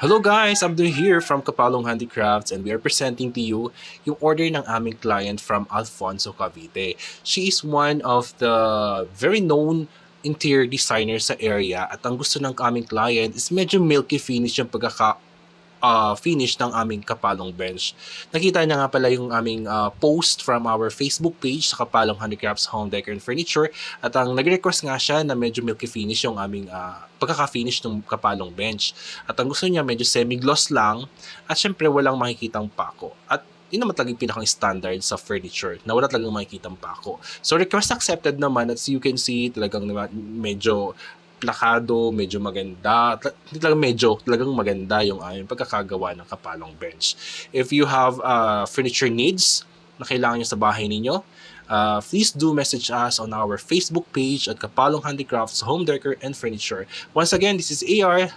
Hello guys, Abdul here from Kapalong Handicrafts and we are presenting to you yung order ng aming client from Alfonso Cavite. She is one of the very known interior designers sa area at ang gusto ng aming client is medyo milky finish yung finish ng aming Kapalong bench. Nakita niya nga pala yung aming post from our Facebook page sa Kapalong Handicrafts Home Decor and Furniture at ang nag-request nga siya na medyo milky finish yung aming pagkaka-finish ng Kapalong bench. At ang gusto niya medyo semi-gloss lang at syempre walang makikitang pako. At yun naman talagang pinakang standard sa furniture na wala talagang makikitang pako. So request accepted naman, as you can see talagang medyo plakado, medyo maganda. Hindi talagang maganda yung aming pagkakagawa ng Kapalong bench. If you have furniture needs na kailangan nyo sa bahay ninyo, please do message us on our Facebook page at Kapalong Handicrafts Home Decor and Furniture. Once again, this is AR.